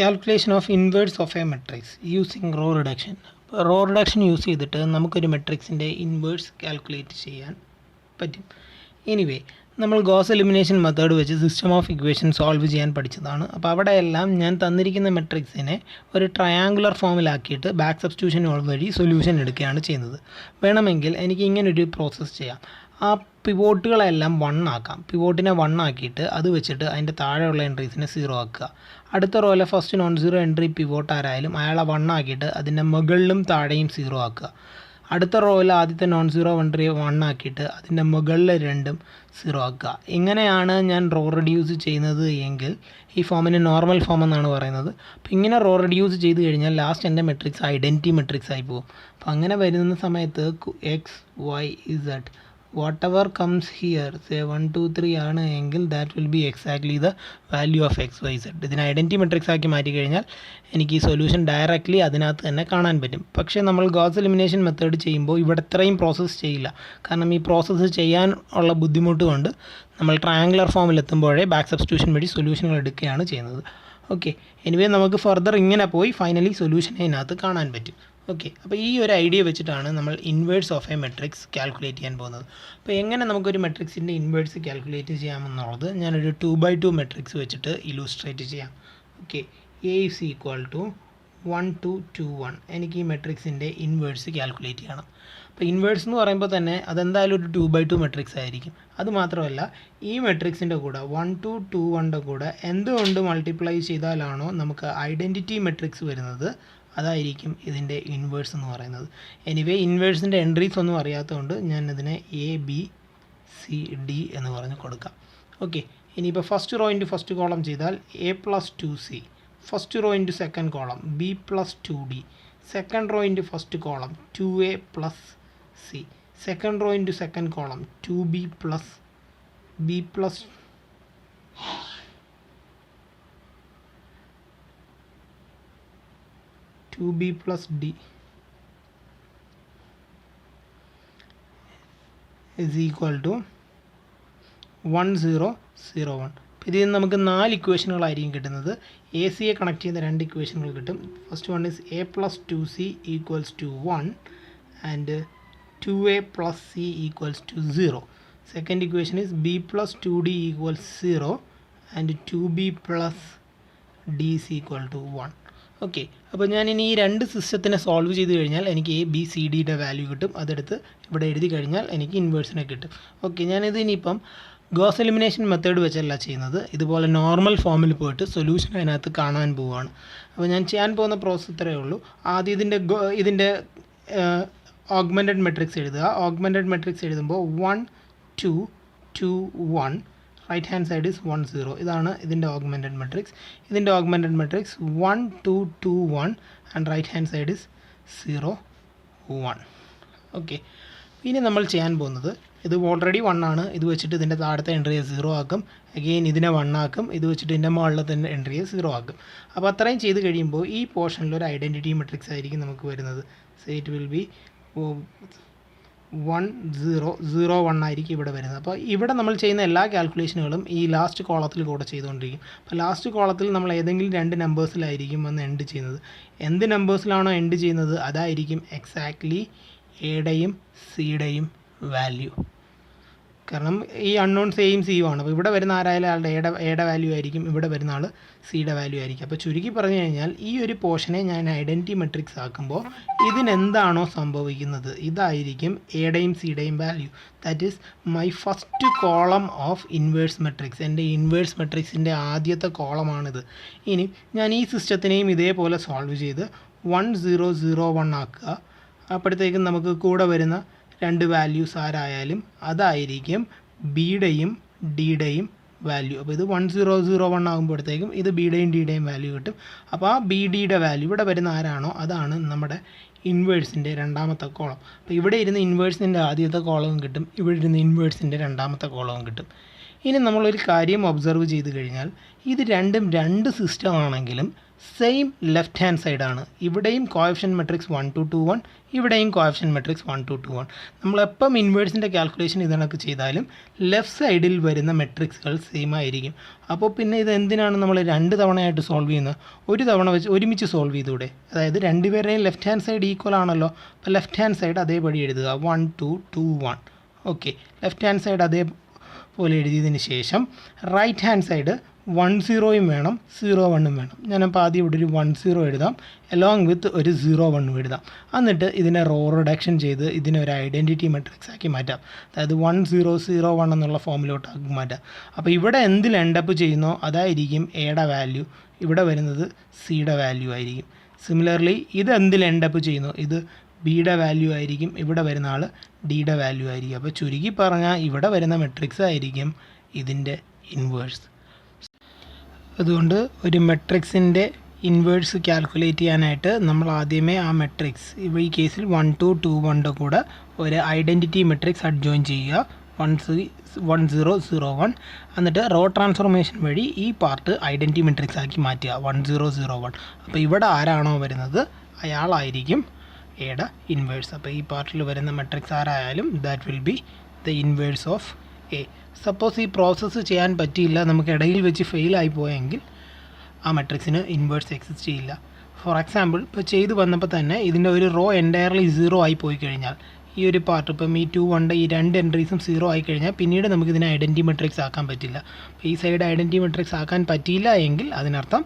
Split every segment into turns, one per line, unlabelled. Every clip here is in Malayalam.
Calculation of inverse of a matrix using row reduction. Row reduction use ചെയ്തിട്ട് നമുക്കൊരു മെട്രിക്സിൻ്റെ ഇൻവേഴ്സ് കാൽക്കുലേറ്റ് ചെയ്യാൻ പറ്റും. എനിവേ, നമ്മൾ ഗോസ് എലിമിനേഷൻ മെത്തേഡ് വെച്ച് സിസ്റ്റം ഓഫ് ഇക്വേഷൻ സോൾവ് ചെയ്യാൻ പഠിച്ചതാണ്. അപ്പോൾ അവിടെയെല്ലാം ഞാൻ തന്നിരിക്കുന്ന മെട്രിക്സിനെ ഒരു ട്രയാങ്കുലർ ഫോമിലാക്കിയിട്ട് ബാക്ക് സബ്സ്റ്റിറ്റ്യൂഷൻ വഴി സൊല്യൂഷൻ എടുക്കുകയാണ് ചെയ്യുന്നത്. വേണമെങ്കിൽ എനിക്ക് ഇങ്ങനൊരു പ്രോസസ്സ് ചെയ്യാം. ആ പിവോട്ടുകളെല്ലാം 1 ആക്കാം. പിവോട്ടിനെ 1 ആക്കിയിട്ട് അത് വെച്ചിട്ട് അതിൻ്റെ താഴെയുള്ള എൻട്രീസിനെ 0 ആക്കുക. അടുത്ത റോയിലെ first non zero entry pivot ആരായാലും അയാളെ 1 ആക്കിയിട്ട് അതിൻ്റെ മുകളിലും താഴെയും 0 ആക്കുക. അടുത്ത റോയിൽ ആദ്യത്തെ നോൺ സീറോ എൻട്രി 1 ആക്കിയിട്ട് അതിൻ്റെ മുകളിൽ 2 0 ആക്കുക. ഇങ്ങനെയാണ് ഞാൻ റോ റെഡ്യൂസ് ചെയ്യുന്നത് എങ്കിൽ ഈ ഫോമിന് നോർമൽ ഫോം എന്നാണ് പറയുന്നത്. അപ്പോൾ ഇങ്ങനെ റോ റെഡ്യൂസ് ചെയ്ത് കഴിഞ്ഞാൽ ലാസ്റ്റ് എൻ്റെ മെട്രിക്സ് ഐഡൻറ്റിറ്റി മെട്രിക്സ് ആയി പോകും. അപ്പോൾ അങ്ങനെ വരുന്ന സമയത്ത് x y z whatever comes here, say 1 2 3 ആണ് എങ്കിൽ that will be exactly the value of x y z. ഇതിനെ ഐഡൻറ്റിറ്റി മെട്രിക്സ് ആക്കി മാറ്റി കഴിഞ്ഞാൽ എനിക്ക് ഈ സൊല്യൂഷൻ ഡയറക്റ്റ്ലി അതിനകത്ത് തന്നെ കാണാൻ പറ്റും. പക്ഷേ നമ്മൾ ഗോസ് എലിമിനേഷൻ മെത്തേഡ് ചെയ്യുമ്പോൾ ഇവിടെ ഇത്രയും പ്രോസസ്സ് ചെയ്യില്ല. കാരണം ഈ പ്രോസസ്സ് ചെയ്യാൻ ഉള്ള ബുദ്ധിമുട്ട് കൊണ്ട് നമ്മൾ ട്രയാങ്കുലർ ഫോമിലെത്തുമ്പോഴേ ബാക്ക് സബ്സ്റ്റിറ്റ്യൂഷൻ വഴി സൊല്യൂഷനുകൾ എടുക്കുകയാണ് ചെയ്യുന്നത്. ഓക്കെ, എനിവേ നമുക്ക് ഫർദർ ഇങ്ങനെ പോയി ഫൈനലി സൊല്യൂഷനെ ഇതിനകത്ത് കാണാൻ പറ്റും. ഓക്കെ, അപ്പോൾ ഈ ഒരു ഐഡിയ വെച്ചിട്ടാണ് നമ്മൾ inverse of a matrix calculate ചെയ്യാൻ പോകുന്നത്. അപ്പോൾ എങ്ങനെ നമുക്കൊരു മെട്രിക്സിൻ്റെ ഇൻവേഴ്സ് കാൽക്കുലേറ്റ് ചെയ്യാമെന്നുള്ളത് ഞാനൊരു 2x2 മെട്രിക്സ് വെച്ചിട്ട് ഇലൂസ്ട്രേറ്റ് ചെയ്യാം. Okay, A is equal to 1 2 2 1. എനിക്ക് ഈ മെട്രിക്സിൻ്റെ ഇൻവേഴ്സ് കാൽക്കുലേറ്റ് ചെയ്യണം. അപ്പോൾ ഇൻവേഴ്സ് എന്ന് പറയുമ്പോൾ തന്നെ അതെന്തായാലും ഒരു 2x2 മെട്രിക്സ് ആയിരിക്കും. അതുമാത്രമല്ല ഈ മെട്രിക്സിൻ്റെ കൂടെ 1 2 2 1ൻ്റെ കൂടെ എന്തുകൊണ്ട് മൾട്ടിപ്ലൈ ചെയ്താലാണോ നമുക്ക് ഐഡൻറ്റിറ്റി മെട്രിക്സ് വരുന്നത് അതായിരിക്കും ഇതിൻ്റെ ഇൻവേഴ്സ് എന്ന് പറയുന്നത്. എനിവേ, ഇൻവേഴ്സിൻ്റെ എൻട്രീസ് ഒന്നും അറിയാത്തതുകൊണ്ട് ഞാൻ ഇതിനെ എ ബി സി ഡി എന്ന് പറഞ്ഞ് കൊടുക്കാം. ഓക്കെ, ഇനിയിപ്പോൾ first row into first column ചെയ്താൽ A plus 2c, first row into second column B plus 2d, second row into first column 2a plus C, second row into second column 2b plus B plus 2b plus d is equal to 1 0 0 1. ഇതിൽ നിന്ന് നമുക്ക് 4 ഇക്വേഷനുകളായിരിക്കും കിട്ടുന്നത്. എ സിയെ കണക്ട് ചെയ്യുന്ന 2 ഇക്വേഷനുകൾ കിട്ടും. First one is a plus 2c equals to 1 and 2a plus c equals to 0. Second equation is b plus 2d equals 0 and 2b plus d is equal to 1. Okay, അപ്പോൾ ഞാൻ ഇനി ഈ 2 സിസ്റ്റത്തിനെ സോൾവ് ചെയ്ത് കഴിഞ്ഞാൽ എനിക്ക് എ ബി സി ഡിയുടെ വാല്യൂ കിട്ടും. അതെടുത്ത് ഇവിടെ എഴുതി കഴിഞ്ഞാൽ എനിക്ക് ഇൻവേഴ്സിനെ കിട്ടും. ഓക്കെ, ഞാനിത് ഇനിയിപ്പം ഗോസ് എലിമിനേഷൻ മെത്തേഡ് വെച്ചല്ല ചെയ്യുന്നത്. ഇതുപോലെ നോർമൽ ഫോമിൽ പോയിട്ട് സൊല്യൂഷൻ അതിനകത്ത് കാണാൻ പോവുകയാണ്. അപ്പോൾ ഞാൻ ചെയ്യാൻ പോകുന്ന പ്രോസസ്സ് ഇത്രയേ ഉള്ളൂ. ആദ്യം ഇതിൻ്റെ ഓഗ്മെൻറ്റഡ് മെട്രിക്സ് എഴുതുക. ഓഗ്മെൻറ്റഡ് മെട്രിക്സ് എഴുതുമ്പോൾ 1 2 2 1, റൈറ്റ് ഹാൻഡ് സൈഡ് ഇസ് 1 0. ഇതാണ് ഇതിൻ്റെ ഓഗ്മെൻറ്റഡ് മെട്രിക്സ്. ഇതിൻ്റെ augmented matrix 1 2 2 1 and right hand side is 0 1. Okay, ഇനി നമ്മൾ ചെയ്യാൻ പോകുന്നത് ഇത് ഓൾറെഡി 1 ആണ്. ഇത് വെച്ചിട്ട് ഇതിൻ്റെ താഴത്തെ എൻട്രിയെ 0 ആക്കും. അഗെയിൻ ഇതിനെ 1 ആക്കും. ഇത് വെച്ചിട്ട് ഇതിൻ്റെ മുകളിലത്തെ എൻട്രിയെ 0 ആക്കും. അപ്പോൾ അത്രയും ചെയ്ത് കഴിയുമ്പോൾ ഈ പോർഷനിൽ ഒരു ഐഡൻറ്റിറ്റി മെട്രിക്സ് ആയിരിക്കും നമുക്ക് വരുന്നത്. സോ ഇറ്റ് വിൽ ബി 1 0 0 1 ആയിരിക്കും ഇവിടെ വരുന്നത്. അപ്പോൾ ഇവിടെ നമ്മൾ ചെയ്യുന്ന എല്ലാ കാൽക്കുലേഷനുകളും ഈ ലാസ്റ്റ് കോളത്തിൽ കൂടെ ചെയ്തുകൊണ്ടിരിക്കും. അപ്പോൾ ലാസ്റ്റ് കോളത്തിൽ നമ്മൾ ഏതെങ്കിലും 2 നമ്പേഴ്സിലായിരിക്കും വന്ന് എൻഡ് ചെയ്യുന്നത്. എന്ത് നമ്പേഴ്സിലാണോ എൻഡ് ചെയ്യുന്നത് അതായിരിക്കും എക്സാക്ട്ലി എയുടെയും സിയുടെയും വാല്യൂ. കാരണം ഈ അൺനോൺ സെയിം സിയും ആണ്. അപ്പോൾ ഇവിടെ വരുന്ന ആരായാലും ആളുടെ എയുടെ വാല്യൂ ആയിരിക്കും, ഇവിടെ വരുന്ന ആൾ സിയുടെ വാല്യൂ ആയിരിക്കും. അപ്പോൾ ചുരുക്കി പറഞ്ഞു കഴിഞ്ഞാൽ ഈ ഒരു പോർഷനെ ഞാൻ ഐഡൻറ്റിറ്റി മെട്രിക്സ് ആക്കുമ്പോൾ ഇതിനെന്താണോ സംഭവിക്കുന്നത് ഇതായിരിക്കും എയുടെയും സിയുടെയും value. That is my first column of inverse matrix. എൻ്റെ ഇൻവേഴ്സ് മെട്രിക്സിൻ്റെ ആദ്യത്തെ കോളമാണിത്. ഇനി ഞാൻ ഈ സിസ്റ്റത്തിനെയും ഇതേപോലെ സോൾവ് ചെയ്ത് 1 0 0 1 ആക്കുക. അപ്പോഴത്തേക്കും നമുക്ക് കൂടെ വരുന്ന 2 വാല്യൂസ് ആരായാലും അതായിരിക്കും ബിയുടെയും ഡിയുടെയും വാല്യൂ. അപ്പോൾ ഇത് 1 0 0 1 ആകുമ്പോഴത്തേക്കും ഇത് ബിയുടെയും ഡിയുടെയും വാല്യൂ കിട്ടും. അപ്പോൾ ആ ബി ഡിയുടെ വാല്യൂ ഇവിടെ വരുന്ന ആരാണോ അതാണ് നമ്മുടെ ഇൻവേഴ്സിൻ്റെ രണ്ടാമത്തെ കോളം. അപ്പോൾ ഇവിടെ ഇരുന്ന് ഇൻവേഴ്സിൻ്റെ ആദ്യത്തെ കോളവും കിട്ടും, ഇവിടെ ഇരുന്ന് ഇൻവേഴ്സിൻ്റെ രണ്ടാമത്തെ കോളവും കിട്ടും. ഇനി നമ്മളൊരു കാര്യം ഒബ്സർവ് ചെയ്ത് കഴിഞ്ഞാൽ ഇത് രണ്ടും 2 സിസ്റ്റം ആണെങ്കിലും സെയിം ലെഫ്റ്റ് ഹാൻഡ് സൈഡാണ്. ഇവിടെയും കോഎഫിഷ്യൻറ്റ് മെട്രിക്സ് 1 2 2 1, ഇവിടെയും കോഎഫിഷ്യൻറ്റ് മെട്രിക്സ് 1 2 2 1. നമ്മളെപ്പം ഇൻവേഴ്സിൻ്റെ കാൽക്കുലേഷൻ ഇതിനൊക്കെ ചെയ്താലും ലെഫ്റ്റ് സൈഡിൽ വരുന്ന മെട്രിക്സുകൾ സെയിം ആയിരിക്കും. അപ്പോൾ പിന്നെ ഇത് എന്തിനാണ് നമ്മൾ 2 തവണയായിട്ട് സോൾവ് ചെയ്യുന്നത്? ഒരു തവണ വെച്ച് ഒരുമിച്ച് സോൾവ് ചെയ്തൂടെ? അതായത് രണ്ടുപേരുടെയും ലെഫ്റ്റ് ഹാൻഡ് സൈഡ് ഈക്വൽ ആണല്ലോ. അപ്പോൾ ലെഫ്റ്റ് ഹാൻഡ് സൈഡ് അതേപടി എഴുതുക, 1 2 2 1. ഓക്കെ, ലെഫ്റ്റ് ഹാൻഡ് സൈഡ് അതേപോലെ എഴുതിയതിന് ശേഷം റൈറ്റ് ഹാൻഡ് സൈഡ് 1 0 വേണം, 0 1 വേണം. ഞാനപ്പോൾ ആദ്യം ഇവിടെ ഒരു 1 0 എഴുതാം, അലോങ് വിത്ത് ഒരു 0 1 എഴുതാം. എന്നിട്ട് ഇതിനെ റോ റിഡക്ഷൻ ചെയ്ത് ഇതിനെ ഒരു ഐഡൻറ്റിറ്റി മെട്രിക്സ് ആക്കി മാറ്റാം. അതായത് 1 0 0 1 എന്നുള്ള ഫോമിലോട്ട് ആക്കി മാറ്റാം. അപ്പോൾ ഇവിടെ എന്തിൽ എൻഡപ്പ് ചെയ്യുന്നോ അതായിരിക്കും എയുടെ വാല്യൂ, ഇവിടെ വരുന്നത് സിയുടെ വാല്യൂ ആയിരിക്കും. സിമിലർലി ഇത് എന്തിൽ എൻഡപ്പ് ചെയ്യുന്നു, ഇത് ബിയുടെ വാല്യൂ ആയിരിക്കും, ഇവിടെ വരുന്ന ആൾ ഡിയുടെ വാല്യൂ ആയിരിക്കും. അപ്പോൾ ചുരുക്കി പറഞ്ഞാൽ ഇവിടെ വരുന്ന മെട്രിക്സ് ആയിരിക്കും ഇതിൻ്റെ ഇൻവേഴ്സ്. അതുകൊണ്ട് ഒരു മെട്രിക്സിൻ്റെ ഇൻവേഴ്സ് കാൽക്കുലേറ്റ് ചെയ്യാനായിട്ട് നമ്മൾ ആദ്യമേ ആ മെട്രിക്സ്, ഈ കേസിൽ 1 2 2 1 കൂടെ ഒരു ഐഡൻറ്റിറ്റി മെട്രിക്സ് അഡ്ജോയിൻ ചെയ്യുക, 1 0 0 1. എന്നിട്ട് റോ ട്രാൻസ്ഫോർമേഷൻ വഴി ഈ പാർട്ട് ഐഡൻറ്റിറ്റി മെട്രിക്സ് ആക്കി മാറ്റുക, 1 0 0 1. അപ്പോൾ ഇവിടെ ആരാണോ വരുന്നത് അയാളായിരിക്കും എയുടെ ഇൻവേഴ്സ്. അപ്പോൾ ഈ പാർട്ടിൽ വരുന്ന മെട്രിക്സ് ആരായാലും that will B the inverse of A. Suppose ഈ പ്രോസസ്സ് ചെയ്യാൻ പറ്റിയില്ല, നമുക്ക് ഇടയിൽ വെച്ച് ഫെയിലായി പോയെങ്കിൽ ആ മെട്രിക്സിന് ഇൻവേഴ്സ് എക്സിസ്റ്റ് ചെയ്യില്ല. ഫോർ എക്സാമ്പിൾ ഇപ്പോൾ ചെയ്ത് വന്നപ്പോൾ തന്നെ ഇതിൻ്റെ ഒരു റോ എൻറ്റയർലി 0 ആയി പോയി കഴിഞ്ഞാൽ, ഈ ഒരു പാർട്ട് ഇപ്പം ഈ 2 1 ഈ 2 എൻട്രീസും 0 ആയി കഴിഞ്ഞാൽ പിന്നീട് നമുക്കിതിനെ ഐഡൻറ്റി മെട്രിക്സ് ആക്കാൻ പറ്റില്ല. അപ്പോൾ ഈ സൈഡ് ഐഡൻറ്റി മെട്രിക്സ് ആക്കാൻ പറ്റിയില്ല എങ്കിൽ അതിനർത്ഥം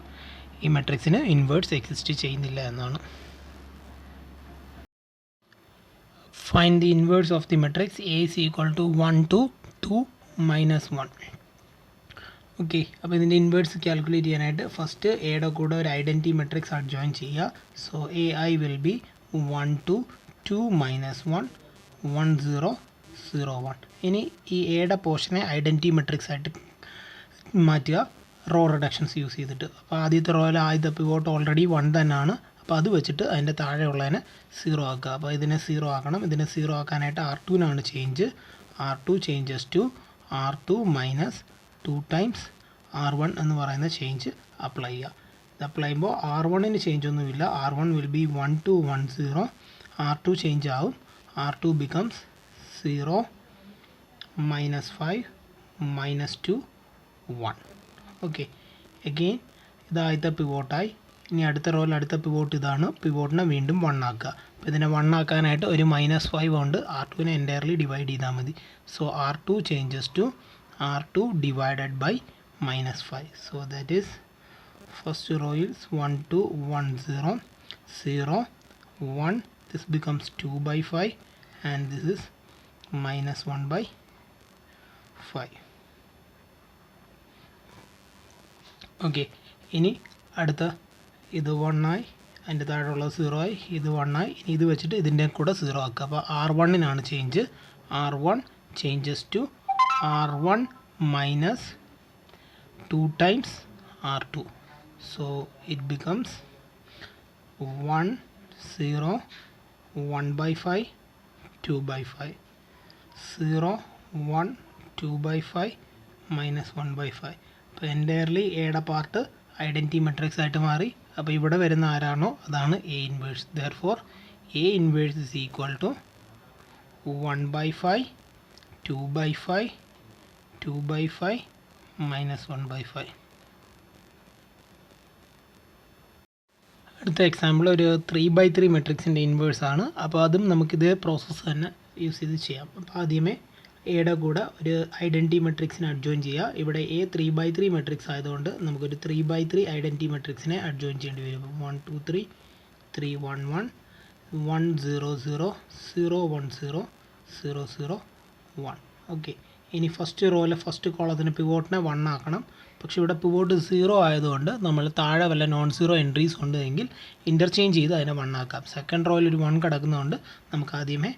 ഈ മെട്രിക്സിന് ഇൻവേഴ്സ് എക്സിസ്റ്റ് ചെയ്യുന്നില്ല എന്നാണ്. Find the inverse of the matrix A is equal to 1 2 2 minus 1. Okay, അപ്പോൾ ഇതിൻ്റെ ഇൻവേഴ്സ് കാൽക്കുലേറ്റ് ചെയ്യാനായിട്ട് ഫസ്റ്റ് എയുടെ കൂടെ ഒരു ഐഡൻറ്റി മെട്രിക്സ് അഡ്ജോയിൻ ചെയ്യുക. So A I will be 1 2 2 minus 1 1 0 0 1. ഇനി ഈ എയുടെ പോർഷനെ ഐഡൻറ്റി മെട്രിക്സ് ആയിട്ട് മാറ്റുക റോ റിഡക്ഷൻസ് യൂസ് ചെയ്തിട്ട്. അപ്പോൾ ആദ്യത്തെ റോയിൽ ആദ്യത്തെ പിവോട്ട് ഓൾറെഡി 1 തന്നെയാണ്. അപ്പോൾ അത് വെച്ചിട്ട് അതിൻ്റെ താഴെയുള്ളതിനെ 0 ആക്കുക. അപ്പോൾ ഇതിനെ 0 ആക്കണം. ഇതിനെ 0 ആക്കാനായിട്ട് R2-നാണ് change. R2 changes to R2 minus 2 times R1 എന്ന് പറയുന്ന ചേഞ്ച് അപ്ലൈ ചെയ്യുക. ഇത് അപ്ലൈ ചെയ്യുമ്പോൾ R1-ന് ചേഞ്ച് ഒന്നുമില്ല. R1 will be 1 2 1 0. R2 change ആവും. R2 becomes 0 minus 5 minus 2 1. Okay, again ഇതാദ്യത്തെ പിവോട്ടായി. ഇനി അടുത്ത റോയിൽ അടുത്ത പിവോട്ട് ഇതാണ്. പിവോട്ടിനെ വീണ്ടും 1 ആക്കുക. അപ്പോൾ ഇതിനെ 1 ആക്കാനായിട്ട് ഒരു -5 കൊണ്ട് R2-നെ എൻറ്റയർലി ഡിവൈഡ് ചെയ്താൽ മതി. So R2 changes to R2 divided by -5. So that is first റോയിൽ 1 2 1 0 0 1. This becomes 2/5 and this is -1/5. Okay, ഇനി അടുത്ത ഇത് 1 ആയി, അതിൻ്റെ താഴെയുള്ള 0 ആയി, ഇത് 1 ആയി. ഇനി ഇത് വെച്ചിട്ട് ഇതിൻ്റെ കൂടെ 0 ആക്കുക. അപ്പോൾ R1-നാണ് change. R1 changes to R1 minus 2 times R2. So it becomes 1 0 1/5 2/5 0 1 2/5 -1/5. അപ്പോൾ എൻറ്റയർലി എയുടെ പാർട്ട് ഐഡൻറ്റി മെട്രിക്സ് ആയിട്ട് മാറി. അപ്പോൾ ഇവിടെ വരുന്ന ആരാണോ അതാണ് A inverse. Therefore A inverse is equal to 1/5 2/5 2/5 -1/5. അടുത്ത എക്സാമ്പിൾ ഒരു 3/3 മെട്രിക്സിൻ്റെ ഇൻവേഴ്സ് ആണ്. അപ്പോൾ അതും നമുക്കിത് പ്രോസസ്സ് തന്നെ യൂസ് ചെയ്ത് ചെയ്യാം. അപ്പോൾ ആദ്യമേ എയുടെ കൂടെ ഒരു ഐഡൻറ്റി മെട്രിക്സിനെ അഡ്ജോയിൻ ചെയ്യുക. ഇവിടെ എ 3/3 മെട്രിക്സ് ആയതുകൊണ്ട് നമുക്കൊരു 3/3 ഐഡൻറ്റി മെട്രിക്സിനെ അഡ്ജോയിൻ ചെയ്യേണ്ടി വരും. 1 2 3 3 1 1 1 0 0 0 1 0 0 0 1. ഓക്കെ, ഇനി ഫസ്റ്റ് റോയിലെ ഫസ്റ്റ് കോളത്തിന് പിവോട്ടിനെ 1 ആക്കണം. പക്ഷേ ഇവിടെ പിവോട്ട് 0 ആയതുകൊണ്ട് നമ്മൾ താഴെ വല്ല നോൺ സീറോ എൻട്രീസ് ഉണ്ടെങ്കിൽ ഇൻ്റർചേഞ്ച് ചെയ്ത് അതിനെ 1 ആക്കാം. സെക്കൻഡ് റോയിൽ ഒരു 1 കിടക്കുന്നതുകൊണ്ട് നമുക്ക് ആദ്യമേ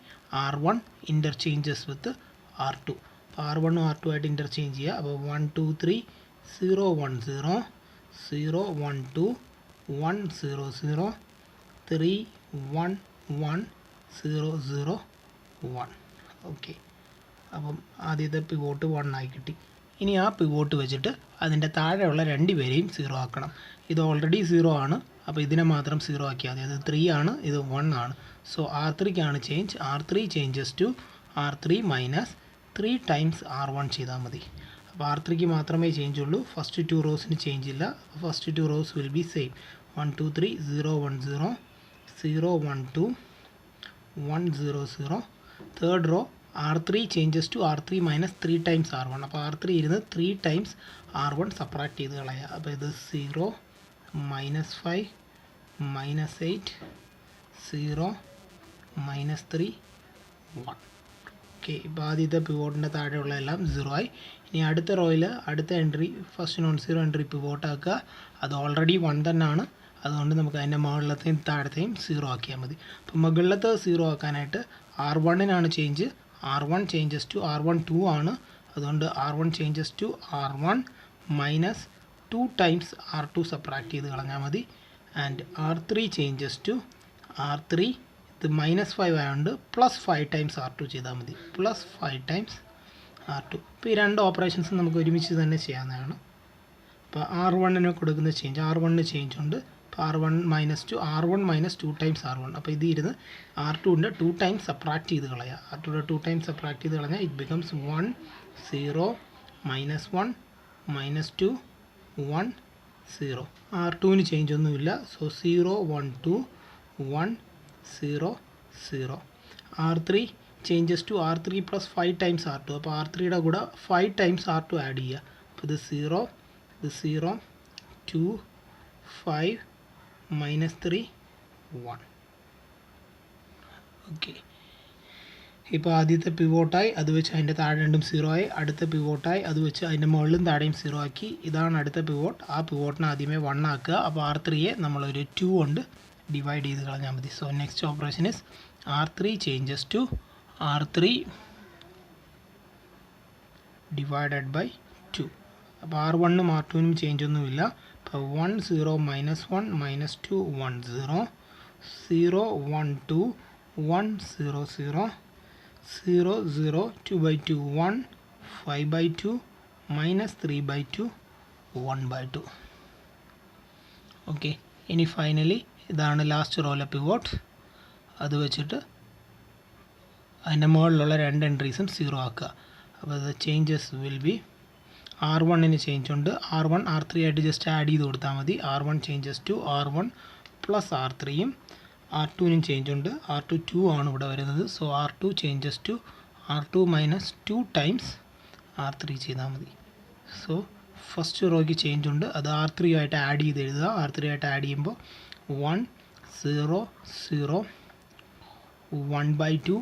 R1 ഇൻ്റർചേഞ്ചസ് വിത്ത് R2. അപ്പോൾ R1 R2 ആയിട്ട് ഇൻ്റർചേഞ്ച് ചെയ്യുക. അപ്പോൾ 1 2 3 0 1 0 0 1 2 1 0 0 3 1 1 0 0 1. ഓക്കെ, അപ്പം ആദ്യത്തെ പിവോട്ട് 1 ആയി കിട്ടി. ഇനി ആ പിവോട്ട് വെച്ചിട്ട് അതിൻ്റെ താഴെയുള്ള രണ്ടുപേരെയും 0 ആക്കണം. ഇത് ഓൾറെഡി 0 ആണ്, അപ്പോൾ ഇതിനെ മാത്രം 0 ആക്കിയാൽ മതി. അത് 3 ആണ്, ഇത് 1 ആണ്. സോ R3ക്കാണ് change. R3 changes to R3 minus 3 times R1 ചെയ്താൽ മതി. അപ്പോൾ R3ക്ക് മാത്രമേ ചേഞ്ച് ഉള്ളൂ. ഫസ്റ്റ് 2 റോസിന് ചേഞ്ച് ഇല്ല. First 2 rows will be same. 1 2 3 0 1 0 0 1 2 1 0 0. Third row R3 changes to R3 minus 3 times R1. അപ്പോൾ R3 ഇരുന്ന് 3 ടൈംസ് R1 സബ്ട്രാക്ട് ചെയ്ത് കളയുക. അപ്പോൾ ഇത് 0 മൈനസ് 5 മൈനസ് 8 0 മൈനസ് 3 1. ഓക്കെ, ഇപ്പോൾ ആദ്യത്തെ പിവോട്ടിൻ്റെ താഴെയുള്ള എല്ലാം 0 ആയി. ഇനി അടുത്ത റോയിൽ അടുത്ത entry first non zero entry pivot ആക്കുക. അത് ഓൾറെഡി 1 തന്നെയാണ്, അതുകൊണ്ട് നമുക്ക് അതിൻ്റെ മുകളിലത്തെയും താഴത്തെയും 0 ആക്കിയാൽ മതി. അപ്പോൾ മുകളിലത്തെ 0 ആക്കാനായിട്ട് R1-നാണ് change. R1 changes to R1 2 ആണ്, അതുകൊണ്ട് R1 changes to R1 minus 2 times R2 subtract ചെയ്ത് കളഞ്ഞാൽ മതി. And R3 changes to R3, ഇത് മൈനസ് 5 ആയതുകൊണ്ട് പ്ലസ് 5 ടൈംസ് R2 ചെയ്താൽ മതി. Plus 5 times R2. ഇപ്പോൾ ഈ രണ്ട് ഓപ്പറേഷൻസും നമുക്ക് ഒരുമിച്ച് തന്നെ ചെയ്യാവുന്നതാണ്. അപ്പോൾ R1-ന് കൊടുക്കുന്ന ചേഞ്ച്, R1-ന് ചേഞ്ച് ഉണ്ട്. R1 minus two R1 minus 2 times R1. അപ്പോൾ ഇത് ഇരുന്ന് R2-ൻ്റെ 2 ടൈംസ് സബ്ട്രാക്ട് ചെയ്ത് കളയുക. R2-ൻ്റെ 2 ടൈംസ് സബ്ട്രാക്ട് ചെയ്ത് കളഞ്ഞാൽ ഇറ്റ് ബിക്കംസ് 1 0 മൈനസ് 1 മൈനസ് 2 1 0. R2-ന് ചേഞ്ച് ഒന്നുമില്ല. So 0 1 2 1 0 0. R3 changes to R3 plus 5 times R2. അപ്പോൾ R3-യുടെ കൂടെ 5 ടൈംസ് R2 ആഡ് ചെയ്യുക. അപ്പോൾ ഇത് 0 ഇത് 0 2 5 മൈനസ് 3 1. ഓക്കെ, ഇപ്പോൾ ആദ്യത്തെ പിവോട്ടായി, അത് വെച്ച് അതിൻ്റെ താഴെ രണ്ടും 0 ആയി. അടുത്ത പിവോട്ടായി, അത് വെച്ച് അതിൻ്റെ മുകളിലും താഴെയും 0 ആക്കി. ഇതാണ് അടുത്ത പിവോട്ട്. ആ പിവോട്ടിനെ ആദ്യമേ 1 ആക്കുക. അപ്പോൾ R3-യെ നമ്മളൊരു 2 കൊണ്ട് ഡിവൈഡ് ചെയ്ത് കളഞ്ഞാൽ മതി. So next operation is R3 changes to R3 divided by 2. അപ്പോൾ R1-നും R2-നും ചേഞ്ച് ഒന്നുമില്ല. അപ്പോൾ 1 0 minus 1 minus 2 1 0 0 1 2 1 0 0 0 0 2 by 2 1 5 by 2 minus 3 by 2 1 by 2. Okay, ഇനി ഫൈനലി ഇതാണ് ലാസ്റ്റ് റോയിലെ പിവോട്ട്. അത് വെച്ചിട്ട് അതിൻ്റെ മുകളിലുള്ള രണ്ട് എൻട്രീസും 0 ആക്കുക. അപ്പോൾ ദ ചേഞ്ചസ് വിൽ ബി R1-ന് ചേഞ്ച് ഉണ്ട്. R1 R3 ആയിട്ട് ജസ്റ്റ് ആഡ് ചെയ്ത് കൊടുത്താൽ മതി. R1 changes to R1 plus R3-യും. R2-നും ചേഞ്ച് ഉണ്ട്. R2 2 ആണ് ഇവിടെ വരുന്നത്. So R2 changes to R2 minus 2 times R3 ചെയ്താൽ മതി. സോ ഫസ്റ്റ് റോയ്ക്ക് ചേഞ്ച് ഉണ്ട്, അത് R3 ആയിട്ട് ആഡ് ചെയ്ത് എഴുതുക. R3 ആയിട്ട് ആഡ് ചെയ്യുമ്പോൾ 1 0 0 1 by 2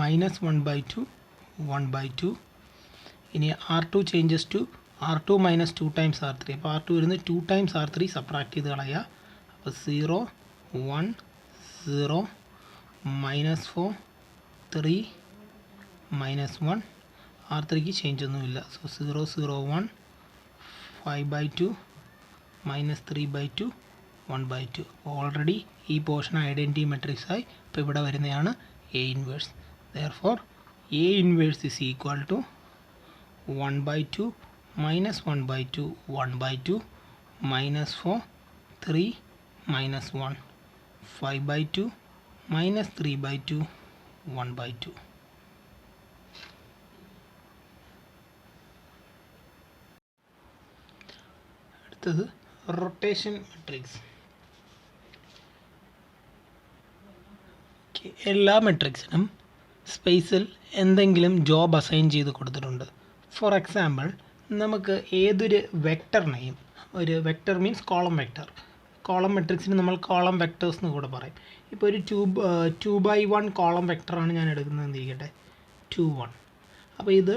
മൈനസ് 1 by 2 1 by 2. ഇനി R2 changes to R2 minus 2 times R3. അപ്പോൾ R2 വരുന്നത് 2 ടൈംസ് R3 സബ്ട്രാക്ട് ചെയ്ത് കളയുക. അപ്പോൾ 0 1 0 മൈനസ് 4 3 മൈനസ് 1. R3ക്ക് ചേഞ്ച് ഒന്നുമില്ല. So 0 0 1 5 by 2 minus 3 by 2 1 by 2. Already ഈ പോർഷൻ ഐഡൻറ്റിറ്റി മെട്രിക്സ് ആയി. അപ്പോൾ ഇവിടെ വരുന്നതാണ് A inverse. Therefore A inverse is equal to 1 by 2 minus 1 by 2 1 by 2 minus 4 3 minus 1 5 by 2 minus 3 by 2 1 by 2. അടുത്തത് റൊട്ടേഷൻ മെട്രിക്സ്. എല്ലാ മെട്രിക്സിനും സ്പേസിൽ എന്തെങ്കിലും ജോബ് അസൈൻ ചെയ്ത് കൊടുത്തിട്ടുണ്ട്. ഫോർ എക്സാമ്പിൾ, നമുക്ക് ഏതൊരു വെക്ടറിനെയും, ഒരു vector means column vector, column മെട്രിക്സിന് നമ്മൾ കോളം വെക്ടേഴ്സ് എന്ന് കൂടെ പറയും. ഇപ്പോൾ ഒരു 2x1 കോളം വെക്ടറാണ് ഞാൻ എടുക്കുന്നത് എന്നിരിക്കട്ടെ, 2 1. അപ്പോൾ ഇത്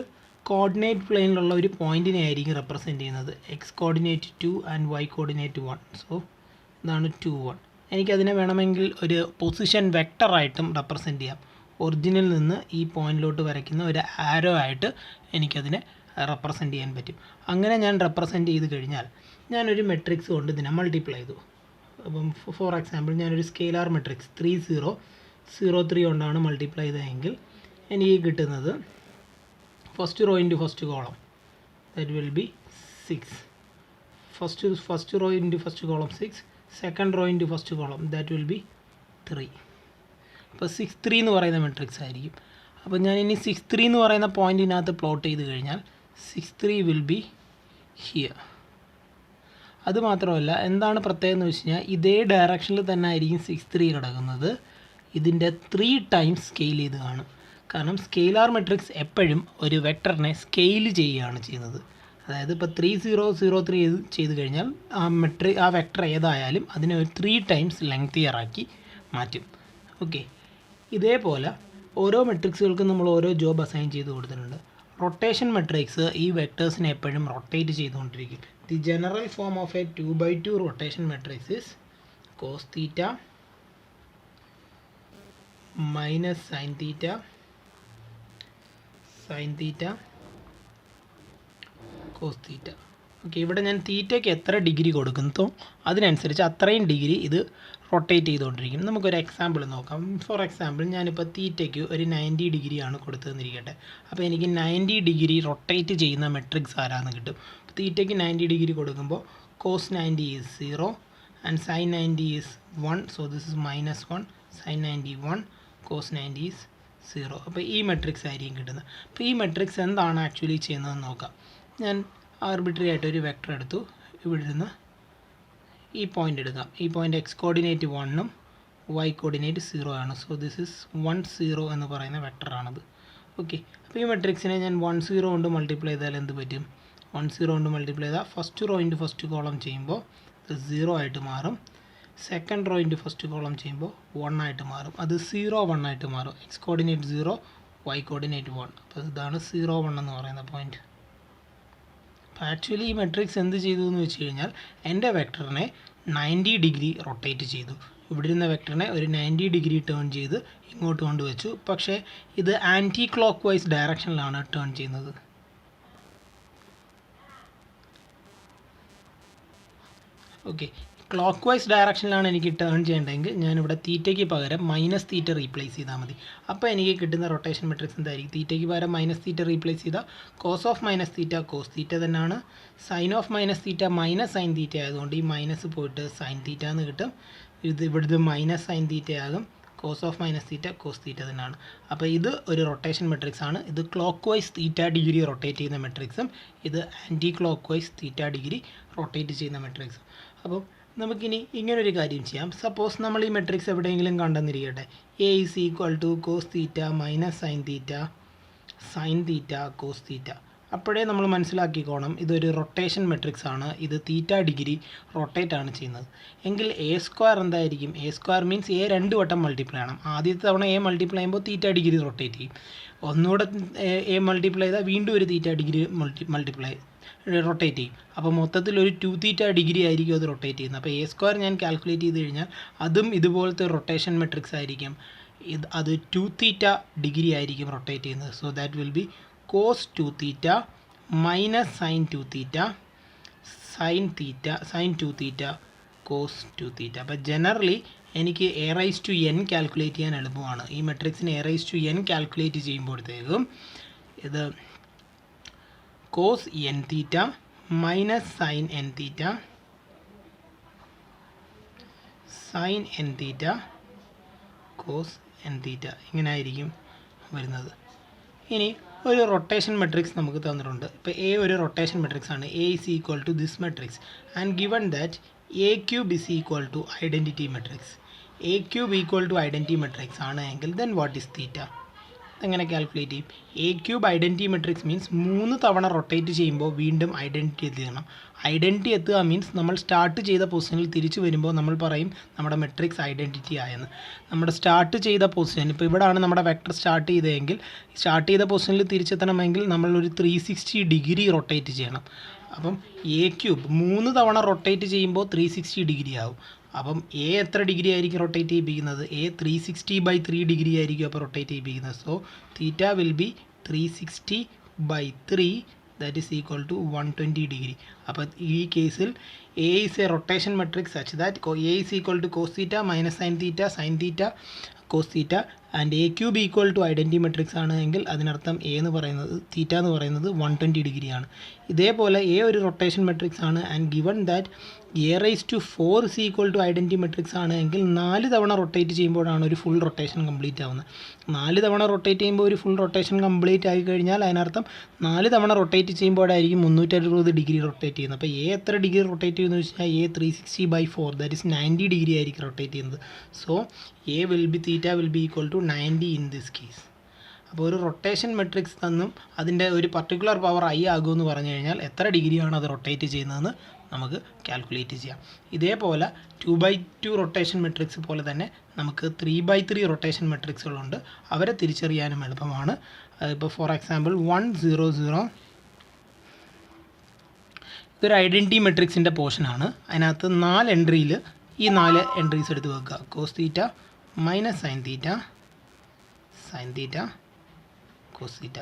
കോർഡിനേറ്റ് പ്ലെയിനിലുള്ള ഒരു പോയിൻറ്റിനെ ആയിരിക്കും റെപ്രസെൻറ്റ് ചെയ്യുന്നത്. X coordinate 2 and y coordinate 1. So ഇതാണ് 2 1. എനിക്കതിനെ വേണമെങ്കിൽ ഒരു പൊസിഷൻ വെക്ടറായിട്ടും റെപ്രസെൻറ്റ് ചെയ്യാം. ഒറിജിനിൽ നിന്ന് ഈ പോയിൻറ്റിലോട്ട് വരയ്ക്കുന്ന ഒരു ആരോ ആയിട്ട് എനിക്കതിനെ റെപ്രസെൻറ്റ് ചെയ്യാൻ പറ്റും. അങ്ങനെ ഞാൻ റെപ്രസെൻറ്റ് ചെയ്ത് കഴിഞ്ഞാൽ ഞാനൊരു മെട്രിക്സ് കൊണ്ട് ഇതിനെ മൾട്ടിപ്ലൈ ചെയ്തു. അപ്പം ഫോർ എക്സാമ്പിൾ ഞാനൊരു സ്കെയിലാർ മെട്രിക്സ് 3 0 0 3 കൊണ്ടാണ് മൾട്ടിപ്ലൈ ചെയ്തതെങ്കിൽ എനിക്ക് കിട്ടുന്നത് first row into first column, that will be 6. First row into first column 6, second row into first column, that will be 3. അപ്പോൾ 6 3 എന്ന് പറയുന്ന മെട്രിക്സ് ആയിരിക്കും. അപ്പോൾ ഞാൻ ഇനി 6 3 എന്ന് പറയുന്ന പോയിൻറ്റിനകത്ത് പ്ലോട്ട് ചെയ്ത് കഴിഞ്ഞാൽ 6 3 വിൽ ബി ഹിയർ. അതുമാത്രമല്ല, എന്താണ് പ്രത്യേകത എന്ന് വെച്ച് കഴിഞ്ഞാൽ ഇതേ ഡയറക്ഷനിൽ തന്നെ ആയിരിക്കും 6 3 കിടക്കുന്നത്. ഇതിൻ്റെ 3 ടൈംസ് സ്കെയിൽ ചെയ്ത് കാണും. കാരണം സ്കെയിലാർ മെട്രിക്സ് എപ്പോഴും ഒരു വെക്ടറിനെ സ്കെയിൽ ചെയ്യുകയാണ് ചെയ്യുന്നത്. അതായത് ഇപ്പോൾ 3 0 0 3 ചെയ്ത് കഴിഞ്ഞാൽ ആ വെക്ടർ ഏതായാലും അതിനെ ഒരു 3 ടൈംസ് ലെങ്തിയർ ആക്കി മാറ്റും. ഓക്കെ, ഇതേപോലെ ഓരോ മെട്രിക്സുകൾക്കും നമ്മൾ ഓരോ ജോബ് അസൈൻ ചെയ്ത് കൊടുത്തിട്ടുണ്ട്. റൊട്ടേഷൻ മെട്രിക്സ് ഈ വെക്ടേഴ്സിനെ എപ്പോഴും റൊട്ടേറ്റ് ചെയ്തുകൊണ്ടിരിക്കും. The general form of a 2x2 rotation matrix is cos θ minus sin θ sin θ cos θ. Okay, ഇവിടെ ഞാൻ തീറ്റയ്ക്ക് എത്ര ഡിഗ്രി കൊടുക്കുന്നോ അതിനനുസരിച്ച് അത്രയും ഡിഗ്രി ഇത് റൊട്ടേറ്റ് ചെയ്തുകൊണ്ടിരിക്കും. നമുക്കൊരു എക്സാമ്പിൾ നോക്കാം. ഫോർ എക്സാമ്പിൾ ഞാനിപ്പോൾ തീറ്റയ്ക്ക് ഒരു 90 ഡിഗ്രിയാണ് കൊടുത്തതെന്നിരിക്കട്ടെ. അപ്പോൾ എനിക്ക് 90 ഡിഗ്രി റൊട്ടേറ്റ് ചെയ്യുന്ന മെട്രിക്സ് ആരാന്ന് കിട്ടും. തീറ്റയ്ക്ക് 90 ഡിഗ്രി കൊടുക്കുമ്പോൾ cos 90 is 0 and sin 90 is 1. So this is -1, sin 90 1, cos 90 is 0. അപ്പോൾ ഈ മെട്രിക്സ് ആയിരിക്കും കിട്ടുന്നത്. അപ്പോൾ ഈ മെട്രിക്സ് എന്താണ് ആക്ച്വലി ചെയ്യുന്നതെന്ന് നോക്കാം. ഞാൻ ആർബിട്രറി ആയിട്ട് ഒരു വെക്ടർ എടുത്തു. ഇവിടെ നിന്ന് ഈ പോയിൻ്റ് എടുക്കാം. ഈ പോയിൻ്റ് എക്സ് കോർഡിനേറ്റ് 1ഉം വൈ കോർഡിനേറ്റ് 0 ആണ്. സോ ദിസ് ഇസ് 1 0 എന്ന് പറയുന്ന വെക്ടറാണത്. ഓക്കെ, അപ്പോൾ ഈ മെട്രിക്സിനെ ഞാൻ 1 0 കൊണ്ട് മൾട്ടിപ്ലൈ ചെയ്താൽ എന്ത് പറ്റും? 1 0 കൊണ്ട് മൾട്ടിപ്ലൈ ചെയ്താൽ first row into first column ചെയ്യുമ്പോൾ ഇത് 0 ആയിട്ട് മാറും. Second row into first column ചെയ്യുമ്പോൾ 1 ആയിട്ട് മാറും. അത് 0 1 ആയിട്ട് മാറും. X coordinate 0, y coordinate 1. അപ്പോൾ ഇതാണ് 0 1 എന്ന് പറയുന്ന പോയിൻറ്റ്. ആക്ച്വലി ഈ മെട്രിക്സ് എന്ത് ചെയ്തു എന്ന് വെച്ച് കഴിഞ്ഞാൽ എൻ്റെ വെക്ടറിനെ 90 ഡിഗ്രി റൊട്ടേറ്റ് ചെയ്തു. ഇവിടെ ഇരുന്ന വെക്ടറിനെ ഒരു 90 ഡിഗ്രി ടേൺ ചെയ്ത് ഇങ്ങോട്ട് കൊണ്ടുവച്ചു. പക്ഷേ ഇത് ആൻറ്റി ക്ലോക്ക് വൈസ് ഡയറക്ഷനിലാണ് ടേൺ ചെയ്യുന്നത്. ഓക്കെ, ക്ലോക്ക് വൈസ് ഡയറക്ഷനിലാണ് എനിക്ക് ടേൺ ചെയ്യേണ്ടതെങ്കിൽ ഞാനിവിടെ തീറ്റയ്ക്ക് പകരം -θ റീപ്ലേസ് ചെയ്താൽ മതി. അപ്പോൾ എനിക്ക് കിട്ടുന്ന റൊട്ടേഷൻ മെട്രിക്സ് എന്തായിരിക്കും? തീറ്റയ്ക്ക് പകരം -θ റീപ്ലേസ് ചെയ്താൽ cos ഓഫ് -θ cos θ തന്നെയാണ്. sin ഓഫ് -θ -sin θ ആയതുകൊണ്ട് ഈ മൈനസ് പോയിട്ട് sin θ എന്ന് കിട്ടും. ഇത് ഇവിടുത്തെ -sin θ ആകും. cos ഓഫ് -θ cos θ തന്നെയാണ്. അപ്പോൾ ഇത് ഒരു റൊട്ടേഷൻ മെട്രിക്സ് ആണ്. ഇത് ക്ലോക്ക് വൈസ് θ ഡിഗ്രി റൊട്ടേറ്റ് ചെയ്യുന്ന മെട്രിക്സും ഇത് anticlockwise θ degree rotate ചെയ്യുന്ന മെട്രിക്സും. അപ്പോൾ നമുക്കിനി ഇങ്ങനൊരു കാര്യം ചെയ്യാം. സപ്പോസ് നമ്മൾ ഈ മെട്രിക്സ് എവിടെയെങ്കിലും കണ്ടെന്നിരിക്കട്ടെ. A is equal to cos θ minus sin θ sin θ cos θ. അപ്പോഴേ നമ്മൾ മനസ്സിലാക്കിക്കോണം ഇതൊരു റൊട്ടേഷൻ മെട്രിക്സ് ആണ്. ഇത് θ ഡിഗ്രി റൊട്ടേറ്റ് ആണ് ചെയ്യുന്നത്. എങ്കിൽ എ സ്ക്വയർ എന്തായിരിക്കും? എ സ്ക്വയർ മീൻസ് എ 2 വട്ടം മൾട്ടിപ്ലൈ ചെയ്യണം. ആദ്യത്തെ തവണ എ മൾട്ടിപ്ലൈ ചെയ്യുമ്പോൾ θ ഡിഗ്രി റൊട്ടേറ്റ് ചെയ്യും. ഒന്നുകൂടെ എ മൾട്ടിപ്ലൈ ചെയ്താൽ വീണ്ടും ഒരു θ ഡിഗ്രി മൾട്ടിപ്ലൈ റൊട്ടേറ്റ് ചെയ്യും. അപ്പോൾ മൊത്തത്തിൽ ഒരു 2θ ഡിഗ്രി ആയിരിക്കും അത് റൊട്ടേറ്റ് ചെയ്യുന്നത്. അപ്പോൾ എ സ്ക്വയർ ഞാൻ കാൽക്കുലേറ്റ് ചെയ്ത് കഴിഞ്ഞാൽ അതും ഇതുപോലത്തെ റൊട്ടേഷൻ മെട്രിക്സ് ആയിരിക്കും. അത് 2θ ഡിഗ്രി ആയിരിക്കും റൊട്ടേറ്റ് ചെയ്യുന്നത്. So that will be cos 2θ minus sin 2θ sin 2θ cos 2θ. അപ്പോൾ ജനറലി എനിക്ക് a⁻n കാൽക്കുലേറ്റ് ചെയ്യാൻ എളുപ്പമാണ്. ഈ മെട്രിക്സിന് a⁻n കാൽക്കുലേറ്റ് ചെയ്യുമ്പോഴത്തേക്കും ഇത് cos nθ minus sin nθ sin nθ cos nθ ഇങ്ങനെ ആയിരിക്കും വരുന്നത്. ഇനി ഒരു റൊട്ടേഷൻ മെട്രിക്സ് നമുക്ക് തന്നിട്ടുണ്ട്. ഇപ്പോൾ എ ഒരു റൊട്ടേഷൻ മെട്രിക്സ് ആണ്. A is equal to this matrix and given that A cube is equal to identity matrix. A cube equal to identity matrix ആണ് എങ്കിൽ ദെൻ വാട്ട് ഈസ് തീറ്റ? എങ്ങനെ കാൽക്കുലേറ്റ് ചെയ്യും? A cube identity matrix means 3 തവണ റൊട്ടേറ്റ് ചെയ്യുമ്പോൾ വീണ്ടും ഐഡൻറ്റിറ്റി എത്തിക്കണം. ഐഡൻറ്റിറ്റി എത്തുക മീൻസ് നമ്മൾ സ്റ്റാർട്ട് ചെയ്ത പൊസിഷനിൽ തിരിച്ചു വരുമ്പോൾ നമ്മൾ പറയും നമ്മുടെ മെട്രിക്സ് ഐഡൻറ്റിറ്റി ആയെന്ന്. നമ്മുടെ സ്റ്റാർട്ട് ചെയ്ത പൊസിഷൻ, ഇപ്പോൾ ഇവിടെയാണ് നമ്മുടെ വെക്ടർ സ്റ്റാർട്ട് ചെയ്തതെങ്കിൽ സ്റ്റാർട്ട് ചെയ്ത പൊസിഷനിൽ തിരിച്ചെത്തണമെങ്കിൽ നമ്മളൊരു 360 ഡിഗ്രി റൊട്ടേറ്റ് ചെയ്യണം. അപ്പം എ ക്യൂബ് 3 തവണ റൊട്ടേറ്റ് ചെയ്യുമ്പോൾ 360 ഡിഗ്രി ആവും. അപ്പം എ എത്ര ഡിഗ്രി ആയിരിക്കും റൊട്ടേറ്റ് ചെയ്യിപ്പിക്കുന്നത്? എ 360/3 ഡിഗ്രി ആയിരിക്കും അപ്പോൾ റൊട്ടേറ്റ് ചെയ്യിപ്പിക്കുന്നത്. So theta will be 360/3 that is equal to 120 degree. അപ്പോൾ ഈ കേസിൽ A is a rotation matrix such that A is equal to cos θ minus sin θ sin θ cos θ and A cube equal to identity matrix ആണ് എങ്കിൽ അതിനർത്ഥം എ എന്ന് പറയുന്നത് തീറ്റ എന്ന് പറയുന്നത് 120 ഡിഗ്രിയാണ്. ഇതേപോലെ എ ഒരു റൊട്ടേഷൻ മെട്രിക്സ് ആണ് and given that A raise to 4 is equal to identity matrix ആണ് എങ്കിൽ 4 തവണ റൊട്ടേറ്റ് ചെയ്യുമ്പോഴാണ് ഒരു ഫുൾ റൊട്ടേഷൻ കംപ്ലീറ്റ് ആവുന്നത്. 4 തവണ റൊട്ടേറ്റ് ചെയ്യുമ്പോൾ ഒരു ഫുൾ റൊട്ടേഷൻ കംപ്ലീറ്റ് ആയി കഴിഞ്ഞാൽ അതിനർത്ഥം 4 തവണ റൊട്ടേറ്റ് ചെയ്യുമ്പോഴായിരിക്കും 360 ഡിഗ്രി റൊട്ടേറ്റ് ചെയ്യുന്നത്. അപ്പോൾ എ എത്ര ഡിഗ്രി റൊട്ടേറ്റ് ചെയ്യുമെന്ന് വെച്ചാൽ എ 360/4 ദാറ്റ് ഇസ് 90 ഡിഗ്രി ആയിരിക്കും റൊട്ടേറ്റ് ചെയ്യുന്നത്. So A will be theta will be equal to 90 in this case. അപ്പോൾ ഒരു റൊട്ടേഷൻ മെട്രിക്സ് തന്നും അതിൻ്റെ ഒരു പർട്ടിക്കുലർ പവർ ഐ ആകുമെന്ന് പറഞ്ഞു കഴിഞ്ഞാൽ എത്ര ഡിഗ്രിയാണ് അത് റൊട്ടേറ്റ് ചെയ്യുന്നതെന്ന് നമുക്ക് കാൽക്കുലേറ്റ് ചെയ്യാം. ഇതേപോലെ 2/2 റൊട്ടേഷൻ മെട്രിക്സ് പോലെ തന്നെ നമുക്ക് 3/3 റൊട്ടേഷൻ മെട്രിക്സുകളുണ്ട്. അവരെ തിരിച്ചറിയാനും എളുപ്പമാണ്. ഇപ്പോൾ ഫോർ എക്സാമ്പിൾ 1 0 0 ഇതൊരു ഐഡൻറ്റി മെട്രിക്സിൻ്റെ പോർഷനാണ്. അതിനകത്ത് 4 എൻട്രിയിൽ ഈ 4 എൻട്രീസ് എടുത്ത് വെക്കുക. Cos theta minus sine theta, sine theta, cos theta.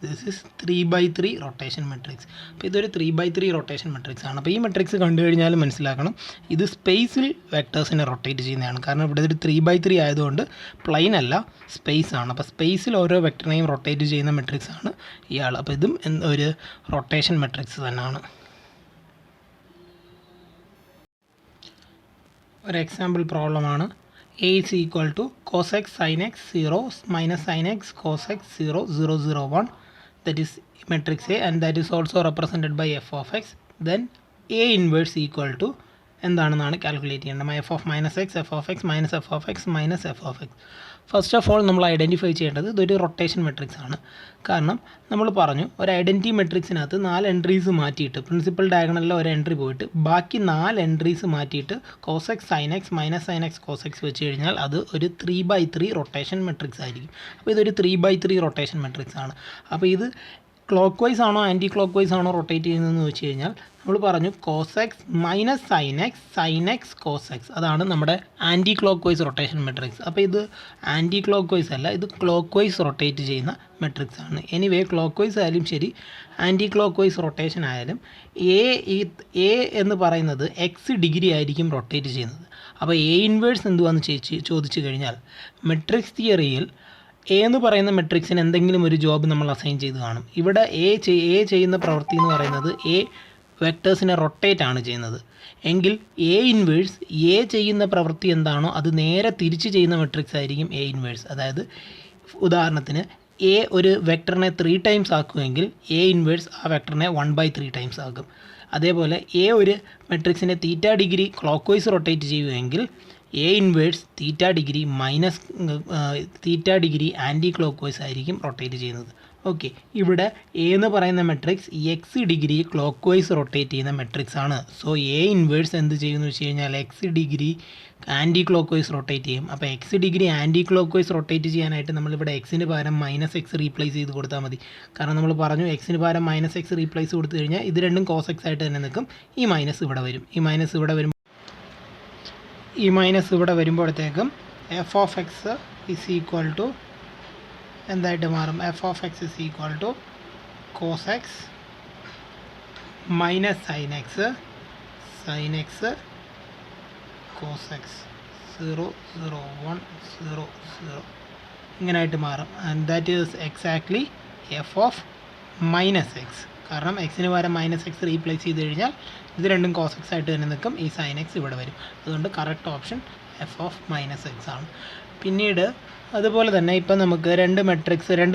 This is 3/3 rotation matrix. അപ്പോൾ ഇതൊരു 3/3 റൊട്ടേഷൻ മെട്രിക്സ് ആണ്. അപ്പോൾ ഈ മെട്രിക്സ് കണ്ടു കഴിഞ്ഞാൽ മനസ്സിലാക്കണം ഇത് സ്പേസിൽ വെക്ടേഴ്സിനെ റൊട്ടേറ്റ് ചെയ്യുന്നതാണ്. കാരണം ഇവിടെ ഒരു 3/3 ആയതുകൊണ്ട് പ്ലെയിൻ അല്ല, സ്പേസ് ആണ്. അപ്പോൾ സ്പേസിൽ ഓരോ വെക്ടറിനെയും റൊട്ടേറ്റ് ചെയ്യുന്ന മെട്രിക്സ് ആണ് ഇയാൾ. അപ്പോൾ ഇതും ഒരു റൊട്ടേഷൻ മെട്രിക്സ് തന്നെയാണ്. ഒരു എക്സാമ്പിൾ പ്രോബ്ലമാണ്. A is equal to cos x sin x 0 minus sin x cos x 0 0 0 1, that is matrix A, and that is also represented by f of x. Then A inverse equal to എന്താണെന്നാണ് കാൽക്കുലേറ്റ് ചെയ്യേണ്ടത്. F of minus x, f of x minus f of x minus f of x. First of all നമ്മൾ ഐഡൻറ്റിഫൈ ചെയ്യേണ്ടത് ഇതൊരു റൊട്ടേഷൻ മെട്രിക്സ് ആണ്. കാരണം നമ്മൾ പറഞ്ഞു ഒരു ഐഡൻറ്റി മെട്രിക്സിനകത്ത് 4 എൻട്രീസ് മാറ്റിയിട്ട് പ്രിൻസിപ്പൽ ഡയഗണലിൽ ഒരു എൻട്രി പോയിട്ട് ബാക്കി 4 എൻട്രീസ് മാറ്റിയിട്ട് cos x sine x minus sine x cos x വെച്ച് കഴിഞ്ഞാൽ അത് ഒരു 3/3 റൊട്ടേഷൻ മെട്രിക്സ് ആയിരിക്കും. അപ്പോൾ ഇതൊരു 3/3 റൊട്ടേഷൻ മെട്രിക്സ് ആണ്. അപ്പോൾ ഇത് ക്ലോക്ക് വൈസ് ആണോ ആൻറ്റി ക്ലോക്ക് വൈസ് ആണോ റൊട്ടേറ്റ് ചെയ്യുന്നതെന്ന് വെച്ച് കഴിഞ്ഞാൽ നമ്മൾ പറഞ്ഞു cos x minus sine x cos x, അതാണ് നമ്മുടെ anticlockwise rotation matrix. അപ്പോൾ ഇത് ആൻറ്റി ക്ലോക്ക് വൈസ് അല്ല, ഇത് ക്ലോക്ക് വൈസ് റൊട്ടേറ്റ് ചെയ്യുന്ന മെട്രിക്സ് ആണ്. എനിവേ ക്ലോക്ക് വൈസ് ആയാലും ശരി ആൻറ്റി ക്ലോക്ക് വൈസ് റൊട്ടേഷൻ ആയാലും എ എന്ന് പറയുന്നത് എക്സ് ഡിഗ്രി ആയിരിക്കും റൊട്ടേറ്റ് ചെയ്യുന്നത്. അപ്പോൾ എ ഇൻവേഴ്സ് എന്തുവാന്ന് ചോദിച്ചു കഴിഞ്ഞാൽ മെട്രിക്സ് തിയറിയിൽ എ എന്ന് പറയുന്ന മെട്രിക്സിന് എന്തെങ്കിലും ഒരു ജോബ് നമ്മൾ അസൈൻ ചെയ്ത് കാണും. ഇവിടെ എ ചെയ്യുന്ന പ്രവൃത്തി എന്ന് പറയുന്നത് എ വെക്ടേഴ്സിനെ റൊട്ടേറ്റ് ആണ് ചെയ്യുന്നത്. എങ്കിൽ എ ഇൻവേഴ്സ് എ ചെയ്യുന്ന പ്രവൃത്തി എന്താണോ അത് നേരെ തിരിച്ച് ചെയ്യുന്ന മെട്രിക്സ് ആയിരിക്കും എ ഇൻവേഴ്സ്. അതായത് ഉദാഹരണത്തിന് എ ഒരു വെക്ടറിനെ 3 ടൈംസ് ആക്കുമെങ്കിൽ എ ഇൻവേഴ്സ് ആ വെക്ടറിനെ 1/3 ടൈംസ് ആക്കും. അതേപോലെ എ ഒരു മെട്രിക്സിനെ theta degree clock vice rotate ചെയ്യുമെങ്കിൽ A inverse theta degree minus theta degree anticlockwise ആയിരിക്കും റൊട്ടേറ്റ് ചെയ്യുന്നത്. ഓക്കെ, ഇവിടെ എ എന്ന് പറയുന്ന matrix X degree clock vice rotate ചെയ്യുന്ന മെട്രിക്സ് ആണ്. സോ എ ഇൻവേഴ്സ് എന്ത് ചെയ്യുമെന്ന് വെച്ച് കഴിഞ്ഞാൽ X degree anti clock vice rotate ചെയ്യും. അപ്പോൾ X degree anti clock vice rotate ചെയ്യാനായിട്ട് നമ്മളിവിടെ എക്സിന് പകരം മൈനസ് എക്സ് റീപ്ലേസ് ചെയ്ത് കൊടുത്താൽ മതി. കാരണം നമ്മൾ പറഞ്ഞു എക്സിന് പകരം മൈനസ് എക്സ് റീപ്ലേസ് കൊടുത്തു കഴിഞ്ഞാൽ ഇത് രണ്ടും കോസ് എക്സ് ആയിട്ട് തന്നെ നിൽക്കും. ഈ മൈനസ് ഇവിടെ വരും. ഈ മൈനസ് ഇവിടെ വരുമ്പോഴത്തേക്കും f of x is equal to എന്തായിട്ട് മാറും? F of x is equal to cos x minus sine x cos x 0 0 1 0 0 ഇങ്ങനായിട്ട് മാറും. And that is exactly f of minus x. കാരണം എക്സിന് പകരം മൈനസ് എക്സ് റീപ്ലേസ് ചെയ്ത് കഴിഞ്ഞാൽ ഇത് രണ്ടും കോസ് എക്സ് ആയിട്ട് തന്നെ നിൽക്കും. ഈ സൈൻ എക്സ് ഇവിടെ വരും. അതുകൊണ്ട് correct option F of minus X ആണ്. പിന്നീട് അതുപോലെ തന്നെ ഇപ്പം നമുക്ക് രണ്ട്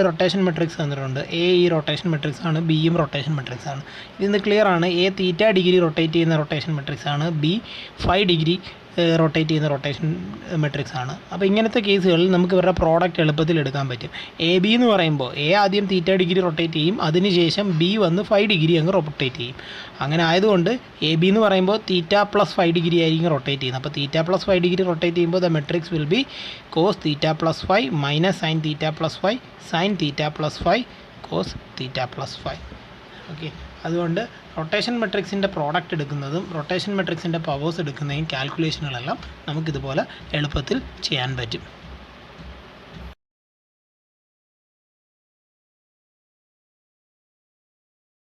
റൊട്ടേഷൻ മെട്രിക്സ് തന്നിട്ടുണ്ട്. എ ഈ റൊട്ടേഷൻ മെട്രിക്സ് ആണ്, ബിയും റൊട്ടേഷൻ മെട്രിക്സ് ആണ്. ഇതിന്ന് ക്ലിയർ ആണ് എ തീറ്റ ഡിഗ്രി റൊട്ടേറ്റ് ചെയ്യുന്ന റൊട്ടേഷൻ മെട്രിക്സ് ആണ്, ബി 5 ഡിഗ്രി റൊട്ടേറ്റ് ചെയ്യുന്ന റൊട്ടേഷൻ മെട്രിക്സ് ആണ്. അപ്പോൾ ഇങ്ങനത്തെ കേസുകളിൽ നമുക്ക് ഇവരുടെ പ്രോഡക്റ്റ് എളുപ്പത്തിൽ എടുക്കാൻ പറ്റും. എ ബി എന്ന് പറയുമ്പോൾ എ ആദ്യം തീറ്റ ഡിഗ്രി റൊട്ടേറ്റ് ചെയ്യും, അതിനുശേഷം ബി വന്ന് 5 ഡിഗ്രി അങ്ങ് റൊട്ടേറ്റ് ചെയ്യും. അങ്ങനെ ആയതുകൊണ്ട് എ ബി എന്ന് പറയുമ്പോൾ തീറ്റ പ്ലസ് 5 ഡിഗ്രി ആയിരിക്കും റൊട്ടേറ്റ് ചെയ്യുന്നത്. അപ്പോൾ തീറ്റ പ്ലസ് 5 ഡിഗ്രി റൊട്ടേറ്റ് ചെയ്യുമ്പോൾ the matrix will be cos theta plus 5 minus sine theta plus 5 sine theta plus 5 cos theta plus 5. Okay, അതുകൊണ്ട് റൊട്ടേഷൻ മെട്രിക്സിൻ്റെ പ്രോഡക്റ്റ് എടുക്കുന്നതും റൊട്ടേഷൻ മെട്രിക്സിൻ്റെ പവേഴ്സ് എടുക്കുന്നതും കാൽക്കുലേഷനുകളെല്ലാം നമുക്കിതുപോലെ എളുപ്പത്തിൽ ചെയ്യാൻ പറ്റും.